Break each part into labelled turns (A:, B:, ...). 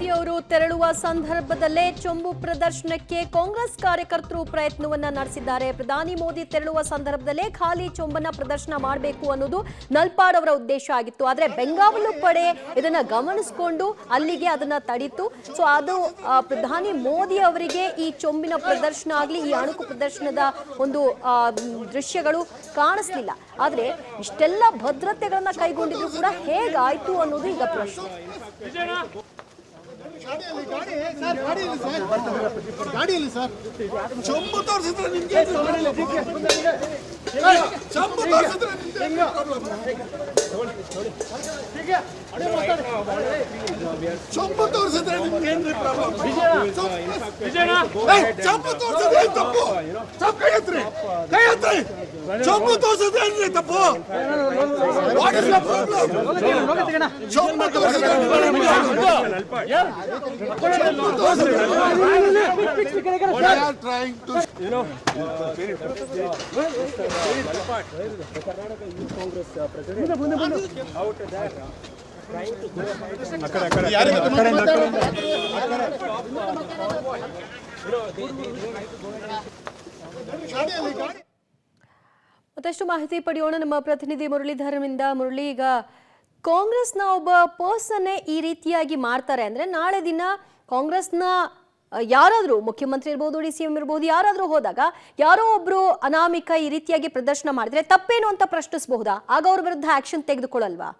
A: ಮೋದಿಯವರು ತೆರಳುವ ಸಂದರ್ಭದಲ್ಲೇ ಚೊಂಬು ಪ್ರದರ್ಶನಕ್ಕೆ ಕಾಂಗ್ರೆಸ್ ಕಾರ್ಯಕರ್ತರು ಪ್ರಯತ್ನವನ್ನ ನಡೆಸಿದ್ದಾರೆ. ಪ್ರಧಾನಿ ಮೋದಿ ತೆರಳುವ ಸಂದರ್ಭದಲ್ಲೇ ಖಾಲಿ ಚೊಂಬನ್ನ ಪ್ರದರ್ಶನ ಮಾಡಬೇಕು ಅನ್ನೋದು ನಲ್ಪಾಡ್ ಅವರ ಉದ್ದೇಶ ಆಗಿತ್ತು. ಆದರೆ ಬೆಂಗಾವಲು ಪಡೆ ಇದನ್ನ ಗಮನಿಸಿಕೊಂಡು ಅಲ್ಲಿಗೆ ಅದನ್ನ ತಡೀತು. ಸೊ ಅದು ಪ್ರಧಾನಿ ಮೋದಿ ಅವರಿಗೆ ಈ ಚೊಂಬಿನ ಪ್ರದರ್ಶನ ಆಗಲಿ ಈ ಅಣುಕು ಪ್ರದರ್ಶನದ ಒಂದು ದೃಶ್ಯಗಳು ಕಾಣಿಸ್ಲಿಲ್ಲ. ಆದರೆ ಇಷ್ಟೆಲ್ಲ ಭದ್ರತೆಗಳನ್ನ ಕೈಗೊಂಡಿದ್ರು ಕೂಡ ಹೇಗಾಯ್ತು ಅನ್ನೋದು ಈಗ ಪ್ರಶ್ನೆ.
B: ಗಾಡಿಯಲ್ಲಿ ಸರ್ ಚೊಂಬು ತೋರಿಸಿದ್ರೆ ನಿಮ್ಗೆ ಚೊಂಬು ತೋರಿಸಿದ್ರೆ ಚೊಂಬು ತೋರಿಸಿದ್ರೆ ನಿಮ್ಗೆ ಏನ್ರಿ ಪ್ರಾಬ್ಲಮ್? ಚೊಂಬು ತೋರಿಸಿದ್ರೆ ತಪ್ಪು. ಕೈ ಎತ್ರಿ, ಕೈ ಎತ್ರಿ. ಚೊಂಬು ತೋರಿಸಿದ್ರೆ ಏನ್ರಿ ತಪ್ಪು? What is the problem? ಚೊಂಬು ತೋರಿಸಿದ್ರೆ what they are trying to Congress president out that trying to
A: ಮತ್ತಷ್ಟು ಮಾಹಿತಿ ಪಡೆಯೋಣ ನಮ್ಮ ಪ್ರತಿನಿಧಿ ಮುರಳೀಧರನಿಂದ. ಮುರಳಿ, ಈಗ ಕಾಂಗ್ರೆಸ್ನ ಒಬ್ಬ ಪರ್ಸನ್ನೇ ಈ ರೀತಿಯಾಗಿ ಮಾಡ್ತಾರೆ ಅಂದ್ರೆ ನಾಳೆ ದಿನ ಕಾಂಗ್ರೆಸ್ನ ಯಾರಾದರೂ ಮುಖ್ಯಮಂತ್ರಿ ಇರ್ಬೋದು, DCM ಇರ್ಬೋದು, ಯಾರಾದರೂ ಹೋದಾಗ ಯಾರೋ ಒಬ್ರು ಅನಾಮಿಕ ಈ ರೀತಿಯಾಗಿ ಪ್ರದರ್ಶನ ಮಾಡಿದ್ರೆ ತಪ್ಪೇನು ಅಂತ ಪ್ರಶ್ನಿಸಬಹುದಾ? ಆಗ ಅವ್ರ ವಿರುದ್ಧ ಆಕ್ಷನ್ ತೆಗೆದುಕೊಳ್ಳಲ್ವಾ?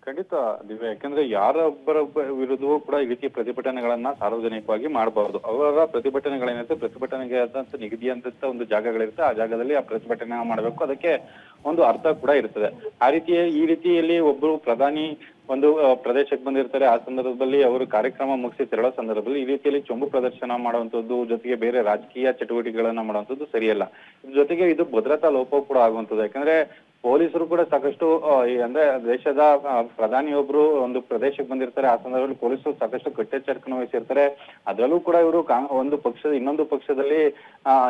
C: ಖಂಡಿತ ದಿವ್ಯ, ಯಾಕಂದ್ರೆ ಯಾರೊಬ್ಬರ ವಿರುದ್ಧವೂ ಕೂಡ ಈ ರೀತಿ ಪ್ರತಿಭಟನೆಗಳನ್ನ ಸಾರ್ವಜನಿಕವಾಗಿ ಮಾಡಬಾರದು. ಅವರ ಪ್ರತಿಭಟನೆಗಳೇನಿರುತ್ತೆ, ಪ್ರತಿಭಟನೆಗೆ ಆದಂತ ನಿಗದಿಯಾದಂತ ಒಂದು ಜಾಗಗಳಿರುತ್ತೆ, ಆ ಜಾಗದಲ್ಲಿ ಆ ಪ್ರತಿಭಟನೆ ಮಾಡಬೇಕು. ಅದಕ್ಕೆ ಒಂದು ಅರ್ಥ ಕೂಡ ಇರ್ತದೆ. ಈ ರೀತಿಯಲ್ಲಿ ಒಬ್ಬರು ಪ್ರಧಾನಿ ಒಂದು ಪ್ರದೇಶಕ್ಕೆ ಬಂದಿರ್ತಾರೆ. ಆ ಸಂದರ್ಭದಲ್ಲಿ ಅವರು ಕಾರ್ಯಕ್ರಮ ಮುಗಿಸಿ ತೆರಳೋ ಸಂದರ್ಭದಲ್ಲಿ ಈ ರೀತಿಯಲ್ಲಿ ಚೊಂಬು ಪ್ರದರ್ಶನ ಮಾಡುವಂತದ್ದು, ಜೊತೆಗೆ ಬೇರೆ ರಾಜಕೀಯ ಚಟುವಟಿಕೆಗಳನ್ನ ಮಾಡುವಂತದ್ದು ಸರಿಯಲ್ಲ. ಜೊತೆಗೆ ಇದು ಭದ್ರತಾ ಲೋಪ ಕೂಡ ಆಗುವಂತದ್ದು. ಯಾಕಂದ್ರೆ ಪೊಲೀಸರು ಕೂಡ ಸಾಕಷ್ಟು ಅಂದ್ರೆ ದೇಶದ ಪ್ರಧಾನಿಯೊಬ್ರು ಒಂದು ಪ್ರದೇಶಕ್ಕೆ ಬಂದಿರ್ತಾರೆ. ಆ ಸಂದರ್ಭದಲ್ಲಿ ಪೊಲೀಸರು ಸಾಕಷ್ಟು ಕಟ್ಟೆಚ್ಚರವನ್ನು ವಹಿಸಿರ್ತಾರೆ. ಅದರಲ್ಲೂ ಕೂಡ ಇವರು ಒಂದು ಪಕ್ಷದ ಇನ್ನೊಂದು ಪಕ್ಷದಲ್ಲಿ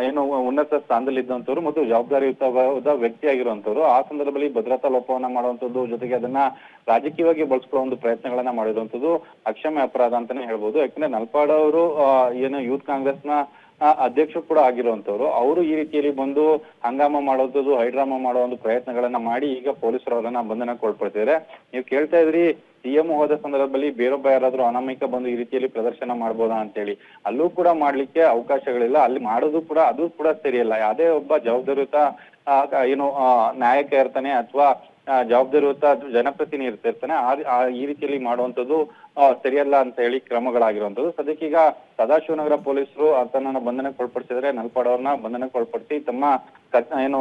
C: ಏನು ಉನ್ನತ ಸ್ಥಾನದಲ್ಲಿ ಇದ್ದಂಥವ್ರು ಮತ್ತು ಜವಾಬ್ದಾರಿಯುತವಾದ ವ್ಯಕ್ತಿ ಆಗಿರುವಂತವ್ರು. ಆ ಸಂದರ್ಭದಲ್ಲಿ ಭದ್ರತಾ ಲೋಪವನ್ನ ಮಾಡುವಂತದ್ದು, ಜೊತೆಗೆ ಅದನ್ನ ರಾಜಕೀಯವಾಗಿ ಬಳಸ್ಕೊಳ್ಳೋ ಒಂದು ಪ್ರಯತ್ನಗಳನ್ನ ಮಾಡಿರುವಂತದ್ದು ಅಕ್ಷಮ್ಯ ಅಪರಾಧ ಅಂತಾನೆ ಹೇಳ್ಬೋದು. ಯಾಕಂದ್ರೆ ನಲ್ಪಾಡ್ ಅವರು ಏನು ಯೂತ್ ಕಾಂಗ್ರೆಸ್ನ ಅಧ್ಯಕ್ಷರು ಕೂಡ ಆಗಿರುವಂತವ್ರು. ಅವರು ಈ ರೀತಿಯಲ್ಲಿ ಬಂದು ಹಂಗಾಮ ಮಾಡೋದು, ಹೈಡ್ರಾಮಾ ಮಾಡೋ ಒಂದು ಪ್ರಯತ್ನಗಳನ್ನ ಮಾಡಿ ಈಗ ಪೊಲೀಸರು ಅವರನ್ನ ಬಂಧನಕ್ಕೆ ಒಳಪಡ್ತಿದ್ದಾರೆ. ನೀವು ಕೇಳ್ತಾ ಇದ್ರಿ CM ಹೋದ ಸಂದರ್ಭದಲ್ಲಿ ಬೇರೊಬ್ಬ ಯಾರಾದ್ರೂ ಅನಾಮಿಕ ಬಂದು ಈ ರೀತಿಯಲ್ಲಿ ಪ್ರದರ್ಶನ ಮಾಡ್ಬೋದಾ ಅಂತೇಳಿ. ಅಲ್ಲೂ ಕೂಡ ಮಾಡ್ಲಿಕ್ಕೆ ಅವಕಾಶಗಳಿಲ್ಲ. ಅಲ್ಲಿ ಮಾಡೋದು ಕೂಡ ಅದು ಕೂಡ ಸರಿಯಲ್ಲ. ಯಾವುದೇ ಒಬ್ಬ ಜವಾಬ್ದಾರಿಯುತ ಏನು ನಾಯಕ ಇರ್ತಾನೆ ಅಥವಾ ಜವಾಬ್ದಾರಿಯುತ ಜನಪ್ರತಿನಿಧಿ ಇರ್ತಾನೆ, ಈ ರೀತಿಯಲ್ಲಿ ಮಾಡುವಂತದ್ದು ಸರಿಯಲ್ಲ ಅಂತ ಹೇಳಿ ಕ್ರಮಗಳಾಗಿರುವಂತದ್ದು. ಸದ್ಯಕ್ಕೀಗ ಸದಾಶಿವನಗರ ಪೊಲೀಸರು ಆತನನ್ನ ಬಂಧನಕ್ಕೆ ಒಳಪಡಿಸಿದ್ರೆ, ನಲ್ಪಾಡ್ ಅವ್ರನ್ನ ಬಂಧನಕ್ಕೆ ಒಳಪಡಿಸಿ ತಮ್ಮ ಏನು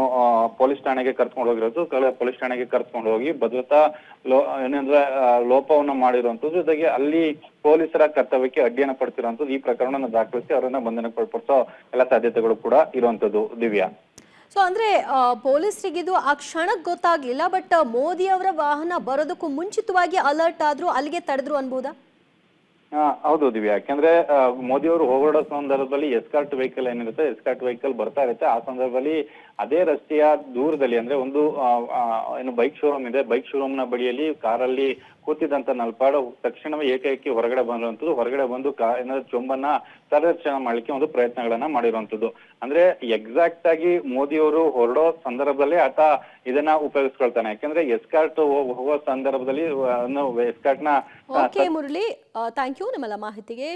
C: ಪೊಲೀಸ್ ಠಾಣೆಗೆ ಕರ್ಕೊಂಡು ಹೋಗಿರೋದು, ಪೊಲೀಸ್ ಠಾಣೆಗೆ ಕರ್ಕೊಂಡು ಹೋಗಿ ಭದ್ರತಾ ಏನಂದ್ರೆ ಲೋಪವನ್ನ ಮಾಡಿರುವಂತದ್ದು, ಜೊತೆಗೆ ಅಲ್ಲಿ ಪೊಲೀಸರ ಕರ್ತವ್ಯಕ್ಕೆ ಅಡ್ಡಿಯನ್ನ ಪಡ್ತಿರುವಂತದ್ದು. ಈ ಪ್ರಕರಣವನ್ನು ದಾಖಲಿಸಿ ಅವರನ್ನ ಬಂಧನಕ್ಕೆ ಒಳಪಡಿಸೋ ಎಲ್ಲ ಸಾಧ್ಯತೆಗಳು ಕೂಡ ಇರುವಂತದ್ದು ದಿವ್ಯಾ.
A: ಸೊ ಅಂದ್ರೆ ಪೊಲೀಸರಿಗಿದು ಆ ಕ್ಷಣಕ್ಕೆ ಗೊತ್ತಾಗ್ಲಿಲ್ಲ, ಬಟ್ ಮೋದಿ ಅವರ ವಾಹನ ಬರೋದಕ್ಕೂ ಮುಂಚಿತವಾಗಿ ಅಲರ್ಟ್ ಆದ್ರು, ಅಲ್ಲಿಗೆ ತಡೆದ್ರು ಅನ್ಬೋದಾ?
C: ಹೌದು ದಿವ್ಯಾ, ಯಾಕಂದ್ರೆ ಮೋದಿ ಅವರು ಹೋಗೋಡೋ ಸಂದರ್ಭದಲ್ಲಿ ಎಸ್ಕಾರ್ಟ್ ವೆಹಿಕಲ್ ಏನಿರುತ್ತೆ, ಎಸ್ಕಾರ್ಟ್ ವೆಹಿಕಲ್ ಬರ್ತಾ ಇರುತ್ತೆ. ಆ ಸಂದರ್ಭದಲ್ಲಿ ಅದೇ ರಸ್ತೆಯ ದೂರದಲ್ಲಿ ಅಂದ್ರೆ ಒಂದು ಏನು ಬೈಕ್ ಶೋರೂಮ್ ಇದೆ, ಬೈಕ್ ಶೋರೂಮ್ ನ ಬಳಿಯಲ್ಲಿ ಕಾರಲ್ಲಿ ಕೂತಿದ್ದಂತ ನಲ್ಪಾಡ್ ತಕ್ಷಣವೇ ಏಕೈಕಿ ಹೊರಗಡೆ ಬಂದಿರುವಂತದ್ದು. ಹೊರಗಡೆ ಬಂದು ಏನಾದ್ರು ಚೊಂಬನ್ನ ಪ್ರದರ್ಶನ ಮಾಡ್ಲಿಕ್ಕೆ ಒಂದು ಪ್ರಯತ್ನಗಳನ್ನ ಮಾಡಿರುವಂತದ್ದು. ಅಂದ್ರೆ ಎಕ್ಸಾಕ್ಟ್ ಆಗಿ ಮೋದಿ ಅವರು ಹೊರಡೋ ಸಂದರ್ಭದಲ್ಲೇ ಆತ ಇದನ್ನ ಉಪಯೋಗಿಸ್ಕೊಳ್ತಾನೆ. ಯಾಕಂದ್ರೆ ಎಸ್ಕಾರ್ಟ್ ಹೋಗೋ ಸಂದರ್ಭದಲ್ಲಿ ಎಸ್ಕಾರ್ಟ್ ನ
A: ಮುರಳಿ, ಥ್ಯಾಂಕ್ ಯು ನಿಮ್ಮೆಲ್ಲ ಮಾಹಿತಿಗೆ.